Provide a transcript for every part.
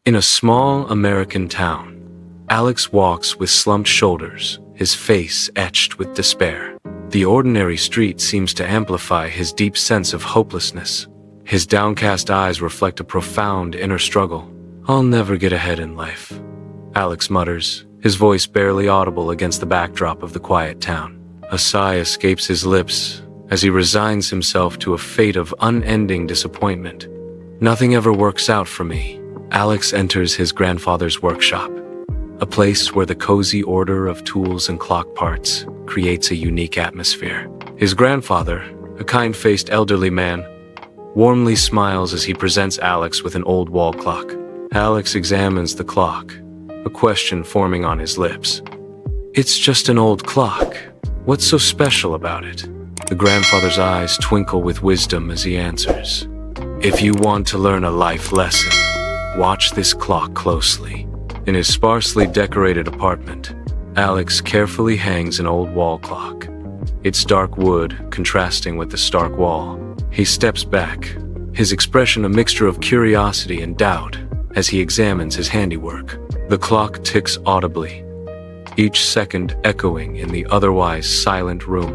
In a small American town, Alex walks with slumped shoulders, his face etched with despair. The ordinary street seems to amplify his deep sense of hopelessness. His downcast eyes reflect a profound inner struggle. "I'll never get ahead in life," Alex mutters, his voice barely audible against the backdrop of the quiet town. A sigh escapes his lips as he resigns himself to a fate of unending disappointment. "Nothing ever works out for me." Alex enters his grandfather's workshop, a place where the cozy order of tools and clock parts creates a unique atmosphere. His grandfather, a kind-faced elderly man, warmly smiles as he presents Alex with an old wall clock. Alex examines the clock, a question forming on his lips. "It's just an old clock. What's so special about it?" The grandfather's eyes twinkle with wisdom as he answers. "If you want to learn a life lesson, watch this clock closely." In his sparsely decorated apartment, Alex carefully hangs an old wall clock, its dark wood contrasting with the stark wall. He steps back, his expression a mixture of curiosity and doubt as he examines his handiwork. The clock ticks audibly, each second echoing in the otherwise silent room,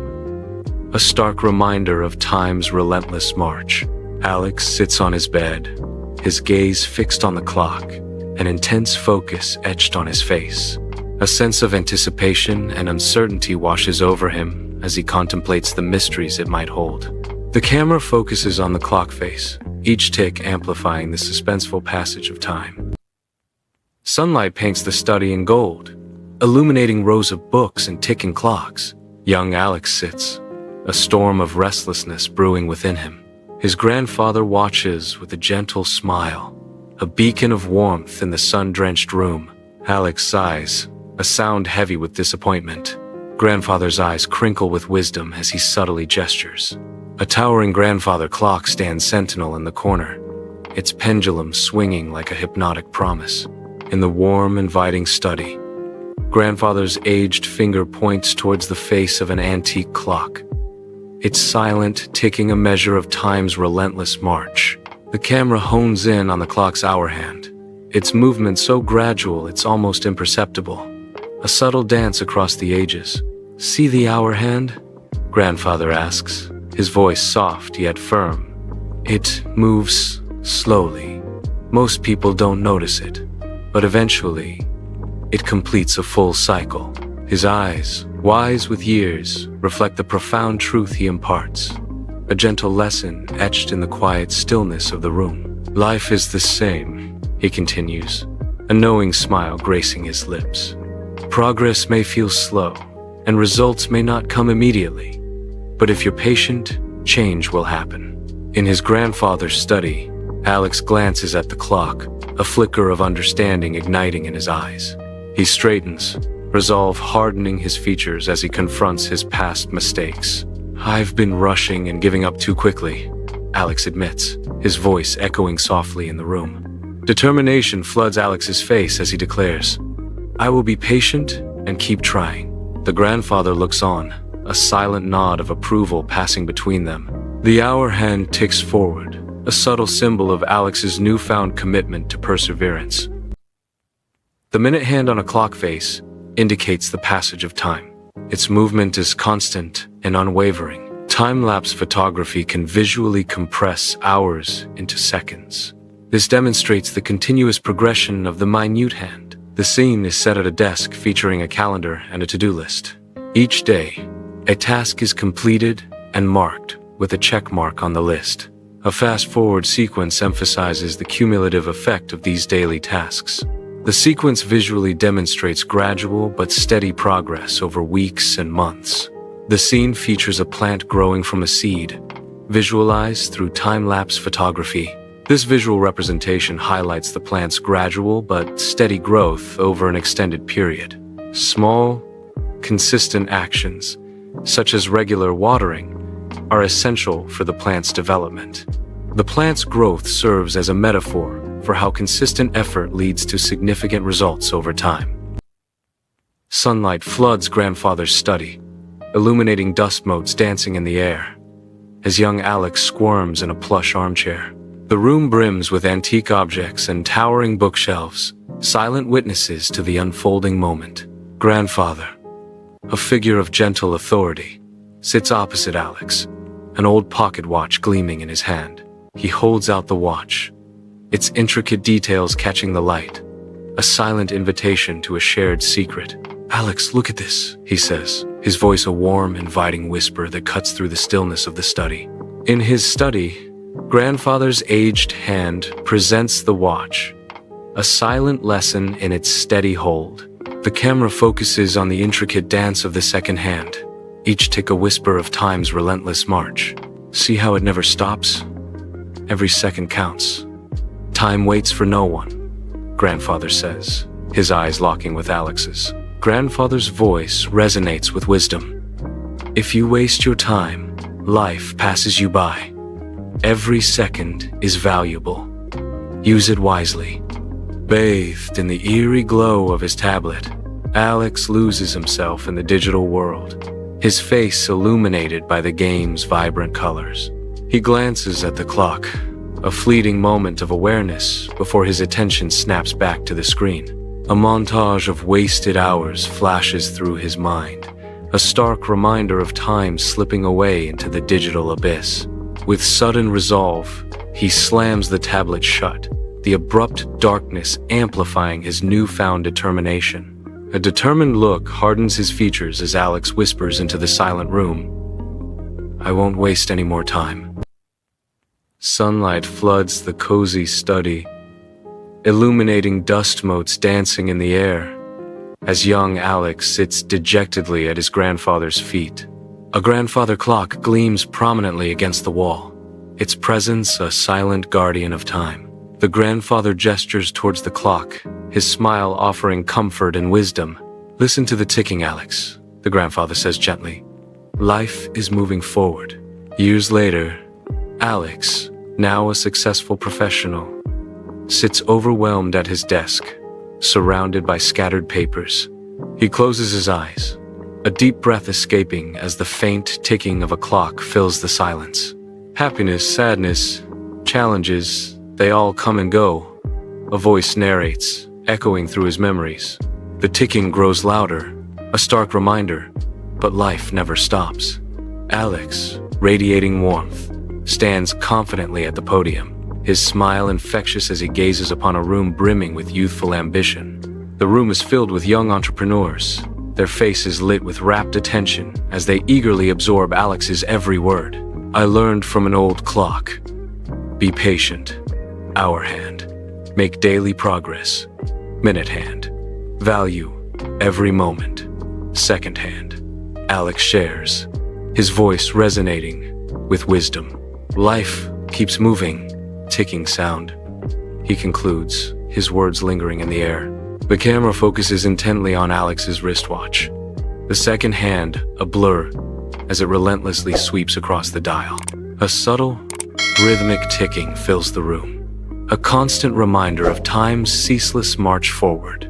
a stark reminder of time's relentless march. Alex sits on his bed, his gaze fixed on the clock, an intense focus etched on his face. A sense of anticipation and uncertainty washes over him as he contemplates the mysteries it might hold. The camera focuses on the clock face, each tick amplifying the suspenseful passage of time. Sunlight paints the study in gold, illuminating rows of books and ticking clocks. Young Alex sits, a storm of restlessness brewing within him. His grandfather watches with a gentle smile, a beacon of warmth in the sun-drenched room. Alex sighs, a sound heavy with disappointment. Grandfather's eyes crinkle with wisdom as he subtly gestures. A towering grandfather clock stands sentinel in the corner, its pendulum swinging like a hypnotic promise. In the warm, inviting study, grandfather's aged finger points towards the face of an antique clock, its silent ticking a measure of time's relentless march. The camera hones in on the clock's hour hand, its movement so gradual it's almost imperceptible, a subtle dance across the ages. "See the hour hand?" grandfather asks, his voice soft yet firm. "It moves slowly. Most people don't notice it, but eventually, it completes a full cycle." His eyes, wise with years, reflect the profound truth he imparts, a gentle lesson etched in the quiet stillness of the room. "Life is the same," he continues, a knowing smile gracing his lips. "Progress may feel slow, and results may not come immediately, but if you're patient, change will happen." In his grandfather's study, Alex glances at the clock, a flicker of understanding igniting in his eyes. He straightens, resolve hardening his features as he confronts his past mistakes. "I've been rushing and giving up too quickly," Alex admits, his voice echoing softly in the room. Determination floods Alex's face as he declares, "I will be patient and keep trying." The grandfather looks on, a silent nod of approval passing between them. The hour hand ticks forward, a subtle symbol of Alex's newfound commitment to perseverance. The minute hand on a clock face indicates the passage of time. Its movement is constant and unwavering. Time-lapse photography can visually compress hours into seconds. This demonstrates the continuous progression of the minute hand. The scene is set at a desk featuring a calendar and a to-do list. Each day, a task is completed and marked with a check mark on the list. A fast-forward sequence emphasizes the cumulative effect of these daily tasks. The sequence visually demonstrates gradual but steady progress over weeks and months. The scene features a plant growing from a seed, visualized through time-lapse photography. This visual representation highlights the plant's gradual but steady growth over an extended period. Small, consistent actions, such as regular watering, are essential for the plant's development. The plant's growth serves as a metaphor for how consistent effort leads to significant results over time. Sunlight floods grandfather's study, illuminating dust motes dancing in the air, as young Alex squirms in a plush armchair. The room brims with antique objects and towering bookshelves, silent witnesses to the unfolding moment. Grandfather, a figure of gentle authority, sits opposite Alex, an old pocket watch gleaming in his hand. He holds out the watch, its intricate details catching the light, a silent invitation to a shared secret. "Alex, look at this," he says, his voice a warm, inviting whisper that cuts through the stillness of the study. In his study, grandfather's aged hand presents the watch, a silent lesson in its steady hold. The camera focuses on the intricate dance of the second hand, each tick a whisper of time's relentless march. "See how it never stops? Every second counts. Time waits for no one," grandfather says, his eyes locking with Alex's. Grandfather's voice resonates with wisdom. "If you waste your time, life passes you by. Every second is valuable. Use it wisely." Bathed in the eerie glow of his tablet, Alex loses himself in the digital world, his face illuminated by the game's vibrant colors. He glances at the clock, a fleeting moment of awareness before his attention snaps back to the screen. A montage of wasted hours flashes through his mind, a stark reminder of time slipping away into the digital abyss. With sudden resolve, he slams the tablet shut, the abrupt darkness amplifying his newfound determination. A determined look hardens his features as Alex whispers into the silent room, "I won't waste any more time." Sunlight floods the cozy study, illuminating dust motes dancing in the air, as young Alex sits dejectedly at his grandfather's feet. A grandfather clock gleams prominently against the wall, its presence a silent guardian of time. The grandfather gestures towards the clock, his smile offering comfort and wisdom. "Listen to the ticking, Alex," the grandfather says gently. "Life is moving forward." Years later, Alex, now a successful professional, sits overwhelmed at his desk, surrounded by scattered papers. He closes his eyes, a deep breath escaping as the faint ticking of a clock fills the silence. Happiness, sadness, challenges, they all come and go. A voice narrates, echoing through his memories. The ticking grows louder, a stark reminder, but life never stops. Alex, radiating warmth, stands confidently at the podium, his smile infectious as he gazes upon a room brimming with youthful ambition. The room is filled with young entrepreneurs, their faces lit with rapt attention as they eagerly absorb Alex's every word. "I learned from an old clock. Be patient. Hour hand. Make daily progress. Minute hand. Value every moment. Second hand." Alex shares, his voice resonating with wisdom. "Life keeps moving, ticking sound," he concludes, his words lingering in the air. The camera focuses intently on Alex's wristwatch, the second hand a blur as it relentlessly sweeps across the dial. A subtle, rhythmic ticking fills the room, a constant reminder of time's ceaseless march forward.